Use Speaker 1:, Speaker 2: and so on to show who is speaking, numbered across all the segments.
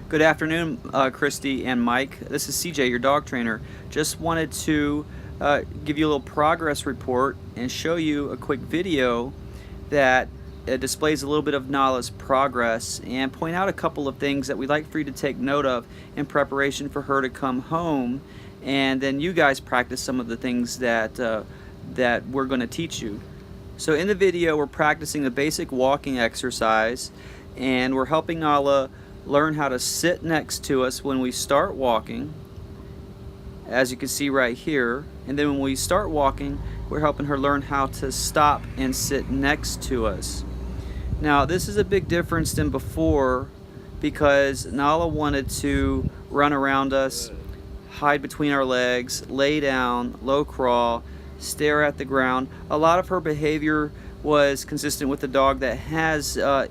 Speaker 1: Good afternoon, Christy and Mike. This is CJ, your dog trainer. Just wanted to give you a little progress report and show you a quick video that displays a little bit of Nala's progress and point out a couple of things that we'd like for you to take note of in preparation for her to come home, and then you guys practice some of the things that we're going to teach you. So in the video, we're practicing the basic walking exercise, and we're helping Nala learn how to sit next to us when we start walking, as you can see right here. And then when we start walking, we're helping her learn how to stop and sit next to us. Now this is a big difference than before, because Nala wanted to run around us, hide between our legs, lay down, low crawl, stare at the ground. A lot of her behavior was consistent with a dog that has a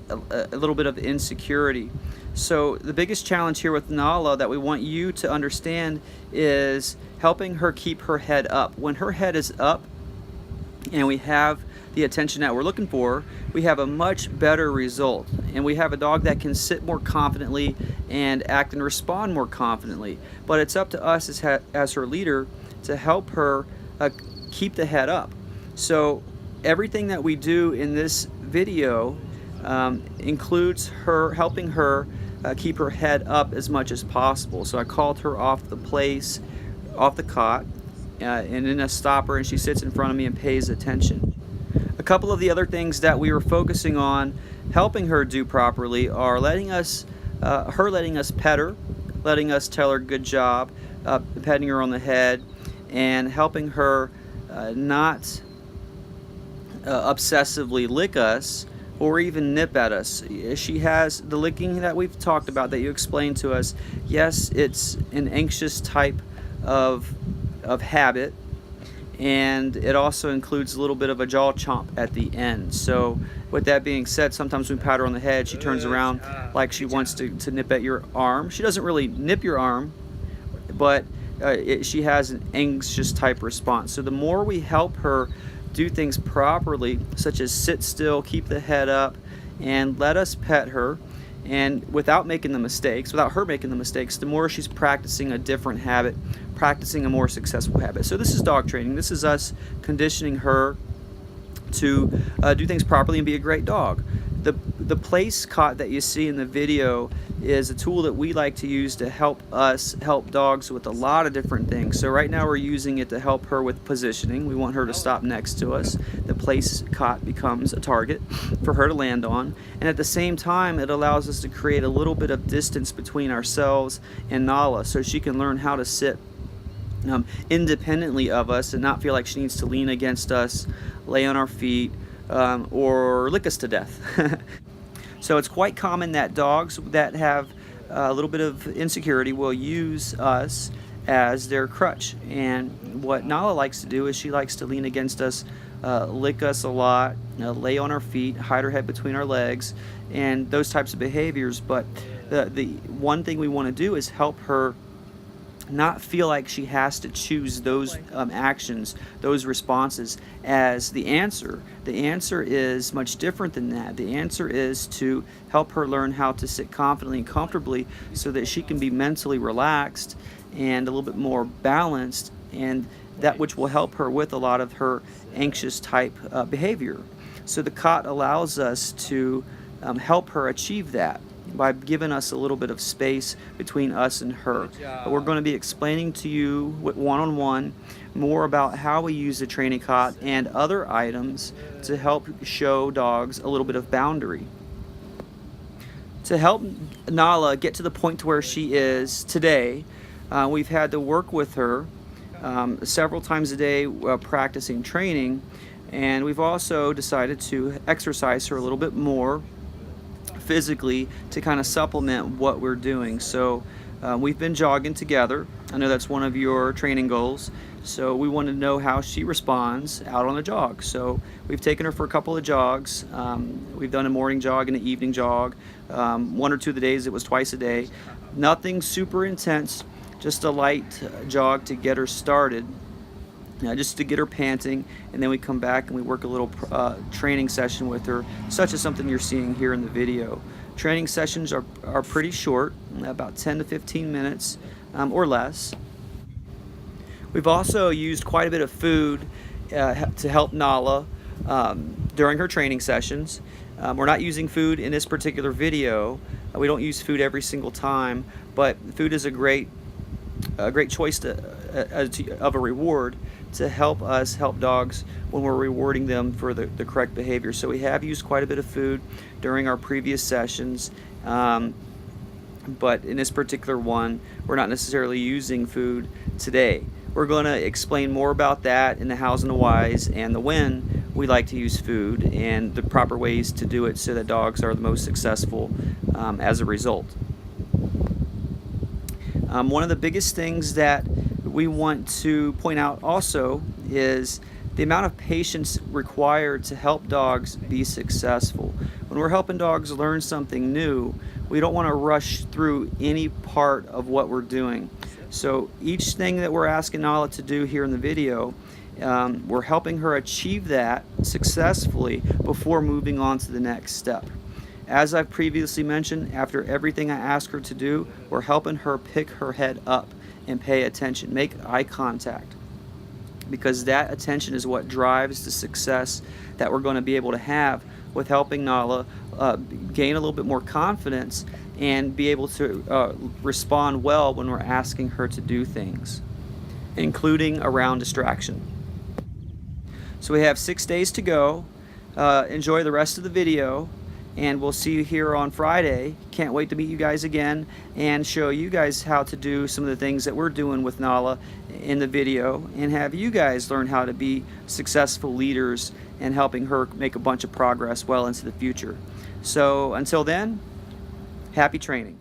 Speaker 1: little bit of insecurity. So the biggest challenge here with Nala that we want you to understand is helping her keep her head up. When her head is up and we have the attention that we're looking for, we have a much better result, and we have a dog that can sit more confidently and act and respond more confidently. But it's up to us as her leader to help her keep the head up. So everything that we do in this video includes her helping her keep her head up as much as possible. So I called her off the place, off the cot, and then I stop her and she sits in front of me and pays attention. A couple of the other things that we were focusing on helping her do properly are letting us pet her, letting us tell her good job, petting her on the head, and helping her not obsessively lick us or even nip at us. She has the licking that we've talked about, that you explained to us. Yes, it's an anxious type of habit, and it also includes a little bit of a jaw chomp at the end. So with that being said, sometimes when we pat her on the head, she turns around like she wants to nip at your arm. She doesn't really nip your arm, but she has an anxious type response. So the more we help her do things properly, such as sit still, keep the head up, and let us pet her, and without her making the mistakes, the more she's practicing a different habit, practicing a more successful habit. So this is dog training. This is us conditioning her to do things properly and be a great dog. The place cot that you see in the video is a tool that we like to use to help dogs with a lot of different things. So right now we're using it to help her with positioning. We want her to stop next to us. The place cot becomes a target for her to land on, and at the same time it allows us to create a little bit of distance between ourselves and Nala, so she can learn how to sit independently of us and not feel like she needs to lean against us, lay on our feet, or lick us to death. So it's quite common that dogs that have a little bit of insecurity will use us as their crutch. And what Nala likes to do is she likes to lean against us, lick us a lot, lay on our feet, hide her head between our legs, and those types of behaviors. But the one thing we want to do is help her not feel like she has to choose those actions, those responses as the answer. The answer is much different than that. The answer is to help her learn how to sit confidently and comfortably so that she can be mentally relaxed and a little bit more balanced, and that which will help her with a lot of her anxious type behavior. So the cot allows us to help her achieve that by giving us a little bit of space between us and her. But we're going to be explaining to you one-on-one more about how we use the training cot and other items to help show dogs a little bit of boundary. To help Nala get to the point to where she is today, we've had to work with her several times a day practicing training, and we've also decided to exercise her a little bit more physically to kind of supplement what we're doing. So we've been jogging together. I know that's one of your training goals, so we want to know how she responds out on a jog. So we've taken her for a couple of jogs. We've done a morning jog and an evening jog. One or two of the days it was twice a day. Nothing super intense, just a light jog to get her started, just to get her panting, and then we come back and we work a little training session with her, such as something you're seeing here in the video. Training sessions are pretty short, about 10 to 15 minutes or less. We've also used quite a bit of food to help Nala during her training sessions. We're not using food in this particular video. We don't use food every single time, but food is a great choice of a reward to help us help dogs when we're rewarding them for the correct behavior. So we have used quite a bit of food during our previous sessions, but in this particular one, we're not necessarily using food today. We're going to explain more about that in the hows and the whys and the when we like to use food and the proper ways to do it so that dogs are the most successful as a result. One of the biggest things that we want to point out also is the amount of patience required to help dogs be successful. When we're helping dogs learn something new, we don't want to rush through any part of what we're doing. So each thing that we're asking Nala to do here in the video, we're helping her achieve that successfully before moving on to the next step. As I've previously mentioned, after everything I ask her to do, we're helping her pick her head up and pay attention, make eye contact, because that attention is what drives the success that we're going to be able to have with helping Nala gain a little bit more confidence and be able to respond well when we're asking her to do things, including around distraction. So we have 6 days to go. Enjoy the rest of the video, and we'll see you here on Friday. Can't wait to meet you guys again and show you guys how to do some of the things that we're doing with Nala in the video, and have you guys learn how to be successful leaders and helping her make a bunch of progress well into the future. So until then, happy training.